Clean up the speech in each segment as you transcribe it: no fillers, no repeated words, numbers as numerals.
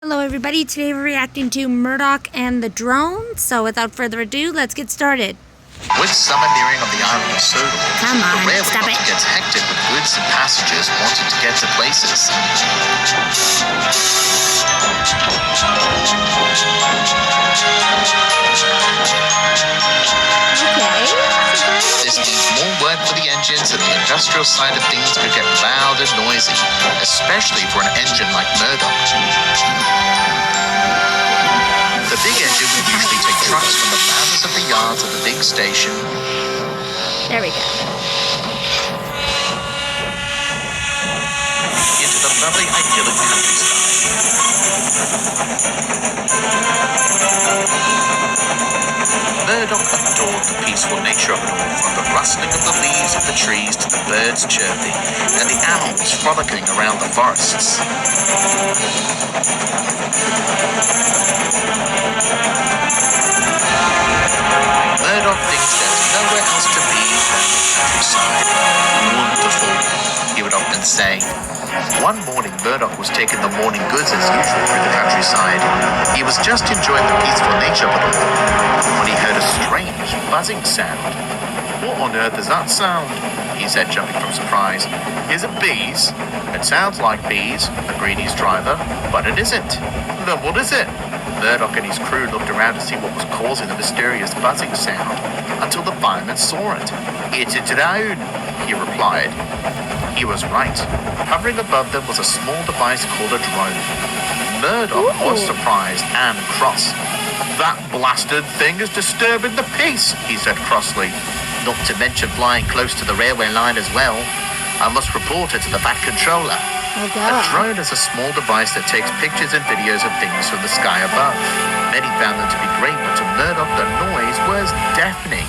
Hello everybody, today we're reacting to Murdoch and the drone, so without further ado, let's get started. With summer nearing on the island of Sodor, the railway stop it. gets hectic with goods and passengers wanting to get to places. This means more work for the engines, and the industrial side of things could get loud and noisy, especially for an engine like Murdoch. The big engine would usually take trucks from the ladders of the yards of the big station. There we go. Into the lovely idyllic countryside. Murdoch adored the peaceful nature of it all, from the rustling of the leaves of the trees to the birds chirping and the animals frolicking around the forests. Murdoch thinks there's nowhere else to be than the countryside. Wonderful, he would often say. One morning, Murdoch was taking the morning goods as usual through the countryside. He was just enjoying the peaceful nature of it all when he heard a strange buzzing sound. "What on earth is that sound?" he said, jumping from surprise. "Is it bees?" "It sounds like bees," agreed his driver, "but it isn't." "Then what is it?" Murdoch and his crew looked around to see what was causing the mysterious buzzing sound, until the fireman saw it. "It's a drone," he replied. He was right. Hovering above them was a small device called a drone. Murdoch was surprised and cross. "That blasted thing is disturbing the peace," he said crossly. "Not to mention flying close to the railway line as well. I must report it to the Bat Controller." Oh, A drone is a small device that takes pictures and videos of things from the sky above. Many found them to be great, but to Murdoch the noise was deafening.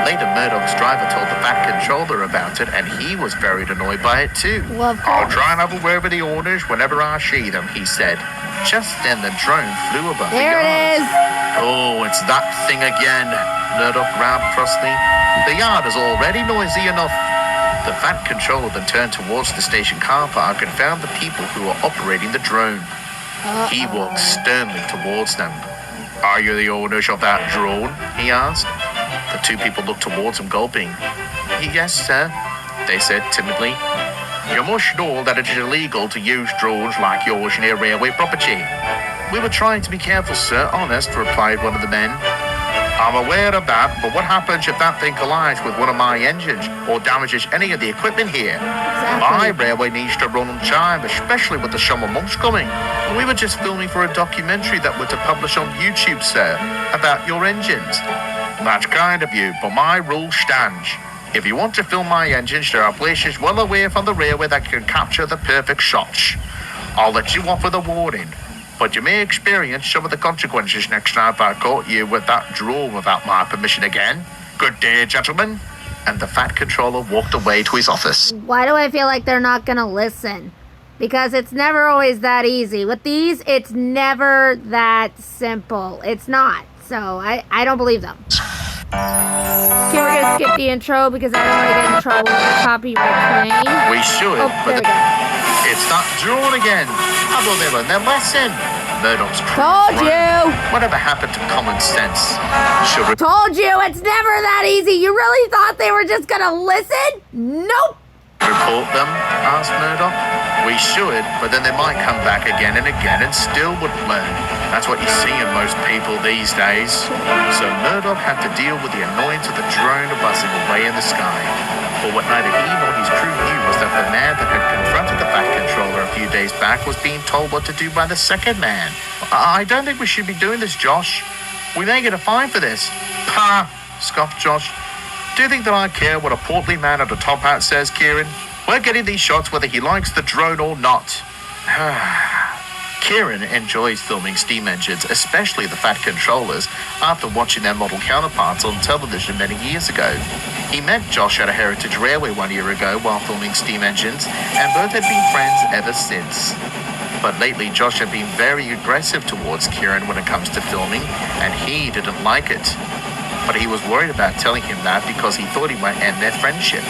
Later, Murdoch's driver told the Bat Controller about it, and he was very annoyed by it too. Well, of "I'll course. try and have a word with the owners whenever I see them," he said. Just then the drone flew above the There yard. it is. "Oh, it's that thing again," Murdoch growled crossly. "The yard is already noisy enough." The Bat Controller then turned towards the station car park and found the people who were operating the drone. He walked sternly towards them. "Are you the owners of that drone?" he asked. The two people looked towards him, gulping. "Yes, sir," they said timidly. "You must know that it is illegal to use drones like yours near railway property." "We were trying to be careful, sir, honest," replied one of the men. "I'm aware of that, but what happens if that thing collides with one of my engines or damages any of the equipment here? My railway needs to run on time, especially with the summer months coming. We were just filming for a documentary that we're to publish on YouTube, sir, about your engines." "That's kind of you, but my rule stands. If you want to film my engines, there are places well away from the railway that can capture the perfect shots. I'll let you off with a warning, but you may experience some of the consequences next time I caught you with that drone without my permission again. Good day, gentlemen." And the Fat Controller walked away to his office. Why do I feel like they're not gonna listen? Because it's never always that easy. With these, it's never that simple. It's not. So I don't believe them. Okay, we're gonna skip the intro because I don't want to get in trouble with copyright claim. We should, Oh, there we go. It's that drone again. How will they learn their lesson? Murdoch's crew Told groaned. you! Whatever happened to common sense? Should we Told you, it's never that easy. You really thought they were just gonna listen? Nope. report them? Asked Murdoch. We should, but then they might come back again and again and still wouldn't learn. That's what you see in most people these days. So Murdoch had to deal with the annoyance of the drone buzzing away in the sky. But what neither he nor his crew knew was that the man that had confronted the Bat Controller a few days back was being told what to do by the second man. "I don't think we should be doing this, Josh. We may get a fine for this." "Pah," scoffed Josh. "Do you think that I care what a portly man at a top hat says, Kieran? We're getting these shots whether he likes the drone or not." Kieran enjoys filming steam engines, especially the Fat Controllers, after watching their model counterparts on television many years ago. He met Josh at a Heritage Railway 1 year ago while filming steam engines, and both had been friends ever since. But lately, Josh had been very aggressive towards Kieran when it comes to filming, and he didn't like it. but he was worried about telling him that because he thought he might end their friendship.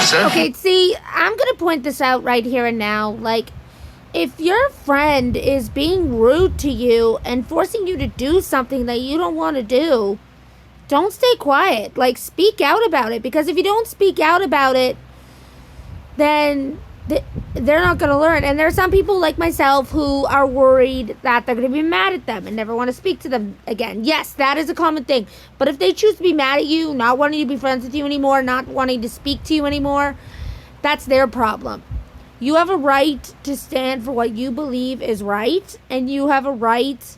So Okay, see, I'm gonna point this out right here and now. Like, if your friend is being rude to you and forcing you to do something that you don't want to do, don't stay quiet. Like, speak out about it. Because if you don't speak out about it, then they're not going to learn. And there are some people like myself who are worried that they're going to be mad at them and never want to speak to them again. Yes, that is a common thing. But if they choose to be mad at you, not wanting to be friends with you anymore, not wanting to speak to you anymore, that's their problem. You have a right to stand for what you believe is right. And you have a right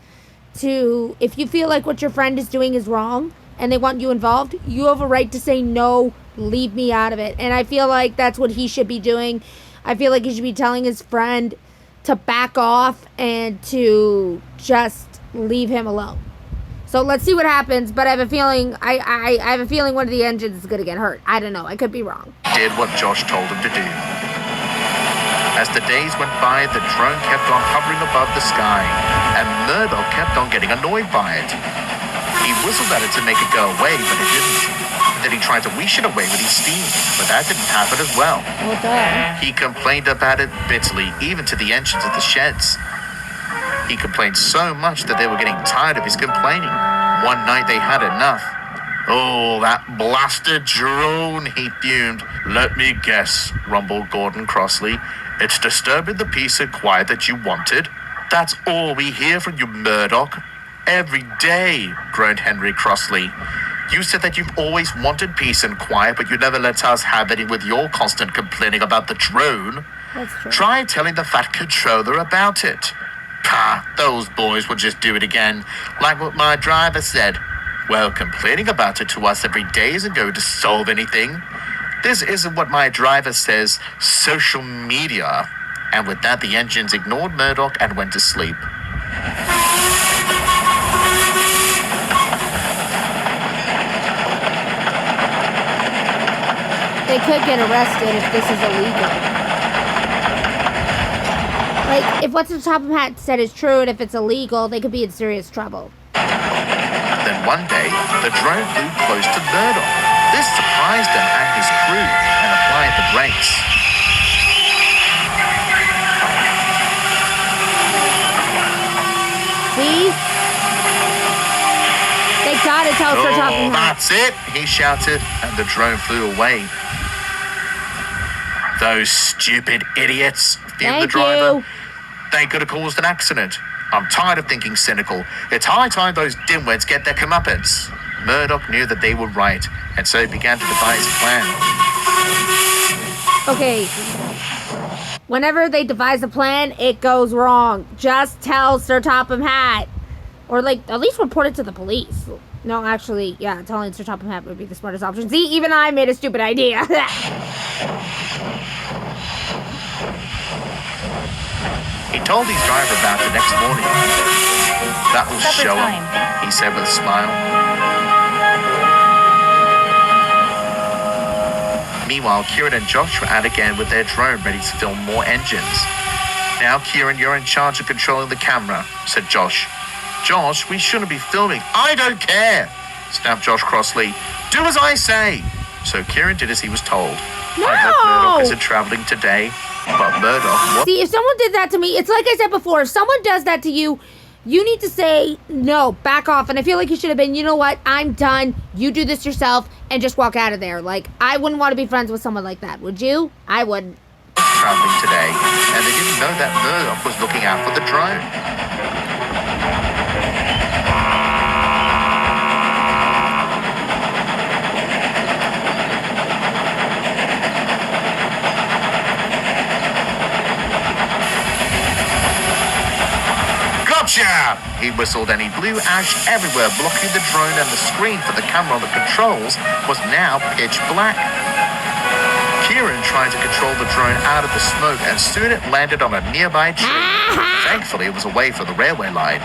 to, if you feel like what your friend is doing is wrong and they want you involved, you have a right to say, no, leave me out of it. And I feel like that's what he should be doing. I feel like he should be telling his friend to back off and to just leave him alone. So let's see what happens. But I have a feeling, I have a feeling one of the engines is going to get hurt. I don't know. I could be wrong. Did what Josh told him to do. As the days went by, the drone kept on hovering above the sky, and Murdoch kept on getting annoyed by it. He whistled at it to make it go away, but it didn't. Then he tried to wish it away with his steam, but that didn't happen as well. Well, duh. He complained about it bitterly, even to the engines of the sheds. He complained so much that they were getting tired of his complaining. One night they had enough. Oh, that blasted drone, he fumed. Let me guess, rumbled Gordon crossly. It's disturbing the peace and quiet that you wanted. That's all we hear from you, Murdoch. Every day, groaned Henry crossly. You said that you've always wanted peace and quiet, but you never let us have any with your constant complaining about the drone. That's true. Try telling the fat controller about it. Pah, those boys will just do it again, like what my driver said. Well, complaining about it to us every day isn't going to solve anything. This isn't what my driver says, social media. And with that, the engines ignored Murdoch and went to sleep. They could get arrested if this is illegal. Like, if what's at the top of the hat said is true and if it's illegal, they could be in serious trouble. Then one day, the drone flew close to Murdoch. This surprised him and his crew and applied the brakes. See? They gotta tell Sir Topham Hatt. That's it, he shouted, and the drone flew away. Those stupid idiots, fumed the driver. You. They could have caused an accident. I'm tired of thinking cynical. It's high time those dimwits get their comeuppance. Murdoch knew that they were right, and so he began to devise a plan. Okay. Whenever they devise a plan, it goes wrong. Just tell Sir Topham Hatt. Or, like, at least report it to the police. No, actually, yeah, telling Sir Topham Hatt would be the smartest option. See, even I made a stupid idea. He told his driver about it next morning. That will Supper show time. him, he said with a smile. Meanwhile, Kieran and Josh were out again with their drone ready to film more engines. Now, Kieran, you're in charge of controlling the camera, said Josh. Josh, we shouldn't be filming. I don't care, snapped Josh crossly. Do as I say. So Kieran did as he was told. No! I hope Murdoch isn't traveling today. But Murdoch, what? See, if someone did that to me, it's like I said before, if someone does that to you, you need to say, no, back off. And I feel like you should have been, you know what, I'm done. You do this yourself and just walk out of there. Like, I wouldn't want to be friends with someone like that. Would you? I wouldn't. Traveling today, and they didn't know that Murdoch was looking out for the drone. Gotcha! He whistled and he blew ash everywhere, blocking the drone, and the screen for the camera on the controls was now pitch black. Kieran tried to control the drone out of the smoke, and soon it landed on a nearby tree. Thankfully, it was away from the railway line.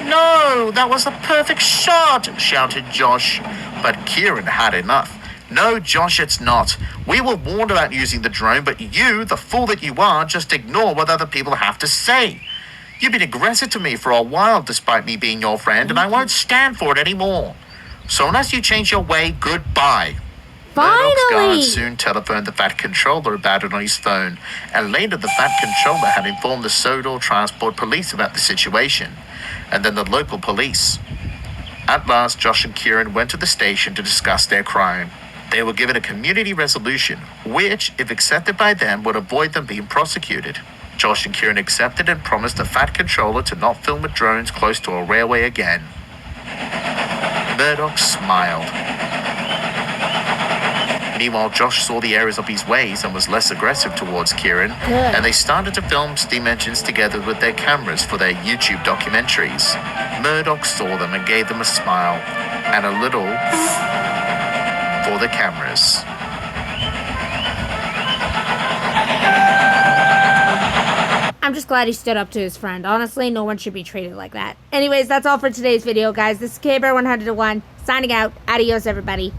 No, that was a perfect shot, shouted Josh. But Kieran had enough. No, Josh, it's not. We were warned about using the drone, but you, the fool that you are, just ignore what other people have to say. You've been aggressive to me for a while, despite me being your friend, and I won't stand for it anymore. So unless you change your way, goodbye. Murdoch's Finally! guard soon telephoned the Fat Controller about it on his phone, and later the Fat Controller had informed the Sodor Transport Police about the situation, and then the local police. At last, Josh and Kieran went to the station to discuss their crime. They were given a community resolution, which, if accepted by them, would avoid them being prosecuted. Josh and Kieran accepted and promised the Fat Controller to not film with drones close to a railway again. Murdoch smiled. Meanwhile, Josh saw the errors of his ways and was less aggressive towards Kieran, and they started to film steam engines together with their cameras for their YouTube documentaries. Murdoch saw them and gave them a smile, and a little for the cameras. I'm just glad he stood up to his friend. Honestly, no one should be treated like that. Anyways, that's all for today's video, guys. This is K-Bear 101, signing out. Adios, everybody.